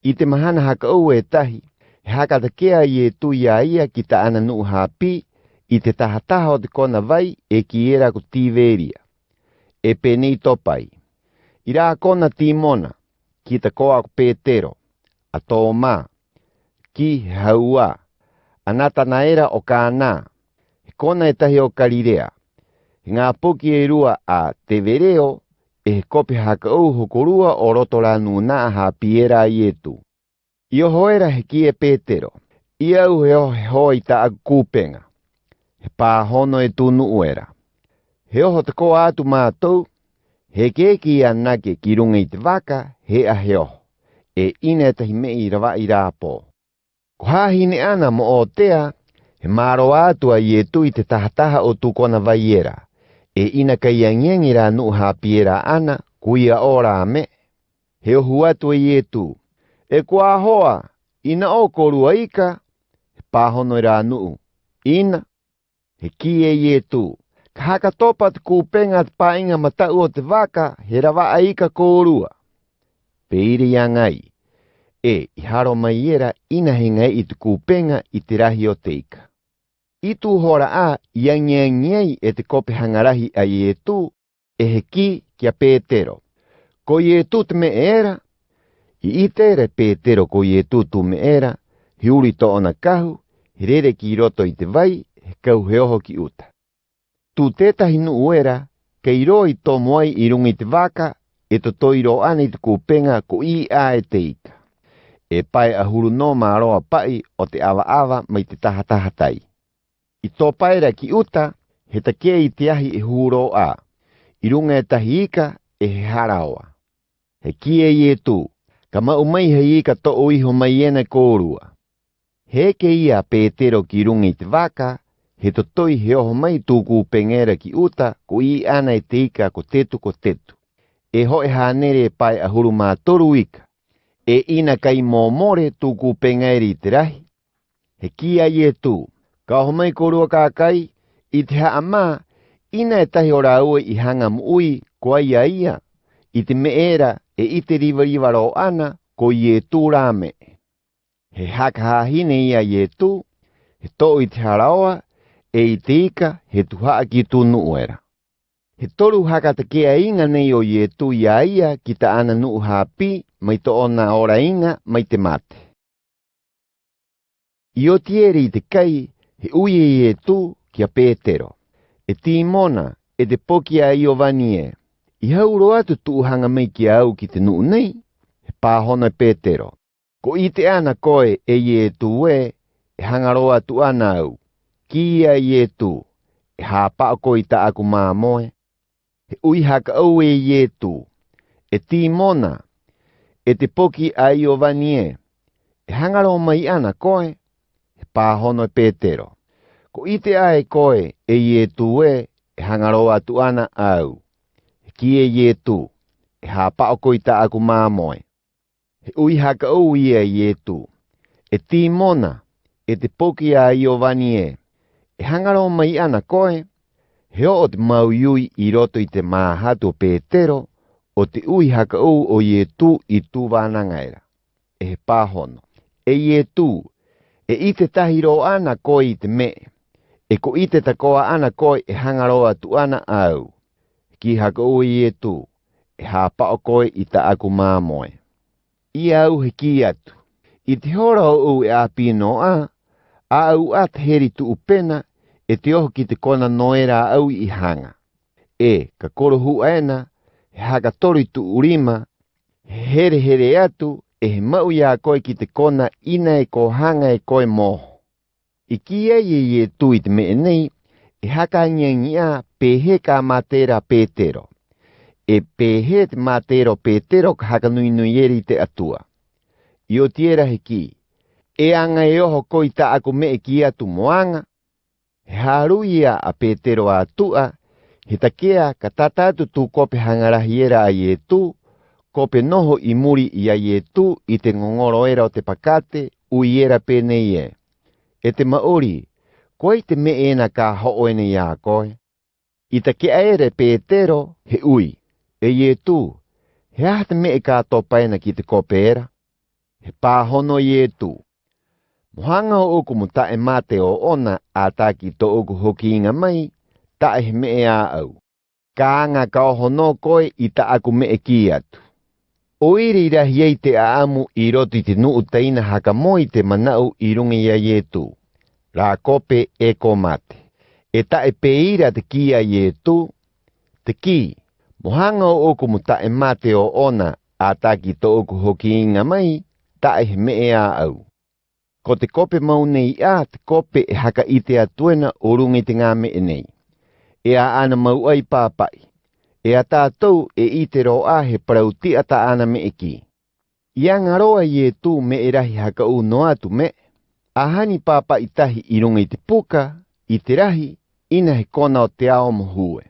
I te mahana haka au e tahi, he haka takea i tu ia ia ki ta ana nuu hapi, I te tahataha o te kona vai e ki era ku tiveria. E penei topai. I rā kona timona, ki ta koa Petero, a tō mā, ki haua, anata na era o kānā, he kona e tahi o Galirea. Ngā poki e rua a te vereo, e he kope haka au hokorua o roto rā nuna ha piera I etu. I oho era he ki e Petero, I au he hoi ta aku kūpenga. He pāhono e tūnu uera. He oho te koa atu mātou, he keki anake ki runga I te waka, he a he oho. E ina e tahi mei rawa I rāpō. Ko hāhine ana mo o tea, he maro atu a I etu I te tahataha o tūkona vai era. E ina kai angiangi rā nuu hapiera ana, kuia ora me. He ohu atu I etu. E kua hoa, ina o korua ika, he pāhono I rā nuu. Ina, he ki e etu. Ka haka topa te kūpenga te pāinga matau o te waka, he rawa aika korua. Peire ia ngai. I haro mai era ina he ngai I te kūpenga I te rahi o te ika. I tū hora a iangiangiai e te kope hangarahi a etu, e he ki kia Petero. Ko etu te me era, I tere Petero ko etu tu me era, he uri to ona kahu, he rere ki roto I te vai, he kau he oho ki uta. Tu tetahi nu uera, kei roi to moai I rungi te waka, e to toiro ana I te kūpenga ko I a e te ika. E pai ahuru no maroa pai o te awa mai te tahatahatai. I tō paera ki uta, he takea I te ahi e huro a. I runga e tahi ika e he haraoa. He ki e tu, ka mau mai he ika to o iho mai ena kōrua. He ke ia Petero ki runga I te waka, he to toi he oho mai tūku pengera ki uta, ko I ana e te ika ko tetu ko tetu. E hoe hanere e pai ahuru mātoru ika. E ina kai mōmore tūku pengeri I te rahi. He ki a tu. Ka oho mai korua kākai, I te haa mā, ina e tahi ora ue I hanga mui, ko ia, I te meera e I te riva ro ana, ko I tu rāme. He haka hahine ia I tu, he to I te haraoa, e I te ika, he tuhaa ki tūnu uera. He toru haka te kea inga nei o I tu ia ki ta ana nuu hapi, mai to ona ora inga, mai te mate. I o tieri I te kai, he ui e tu kia Petero. E timona, e te poki a Iovanie. I hauro atu tuuhanga mai ki au ki te nuu nei, he pāhona Petero. Ko I te ana koe e tu e hangaro atu ana au. Ki ia e tu, e hāpao koe ta aku māmoe. He ui haka au e tu. E timona, e te poki a Iovanie. E hangaro mai ana koe, pāhono Petero. Ko I te ae koe e tu e hangaro atu ana au. Ki e tu, e hāpao koe ta aku māmoe. He ui haka au ia e tu. E timona, e te poki a Iovanie. E hangaro mai ana koe, he o te mauiui I roto I te māhatu Petero, o te ui haka au o e tu I tu wānangaira. E he pāhono. E tu, e I te tahiro ana koe I te me, e ko I te takoa ana koe e hangaro atu ana au. Ki haka ui e tu, e hāpao koe I ta aku māmoe. I au he ki atu. I te hora o e apino a au at heri tu upena, e te oho ki te kona noera au I hanga. E, ka korohu aena, he haka tori tu urima, here atu, e he mau ia koe ki te kona ina e ko hanga e koe moho. I kia e tu I te me nei, e haka ngia pehe ka matera Petero. E pehe te matero Petero ka haka nui eri te atua. I o tiera he ki. E anga e oho koe ta aku me ki atu moanga. He haru ia a Petero a atua, he takea ka tatatu tu kope hangarahi era a e tu, kope noho I muri I a e tu I te ngongoro era o te pakate, ui era penei e. E te maori, koe te me ena ka hoene ia koe. I takea ere Petero, he ui, e tu, he ahte me ka topaena ki te kope era. he pāhono ye tu. Mohanga o oku mo tae mate o ona ataki to oku hoki inga mai, tae he mee a au. Kāanga ka hono koe i ta aku mee ki atu. O iri rahi ei te aamu i roti te nuu teina haka moi te manau i rungi ia ye tu. Rā kope e ko mate. E tae peira te kia ye tu, te ki. Mohanga o oku mo tae mate o ona ataki to oku hoki inga mai, tae he mee a au. Ko te kope mau nei a te kope e haka i te atuena o rungi te ngā me nei. E a ana mau ai pāpai. E a tātou e i te roa he parauti a ta ana me eki. Ia ngaroa i e tū me e rahi haka u no atu me. A hani pāpai tahi i rungi te puka, i te rahi, ina he kona o te ao mohue.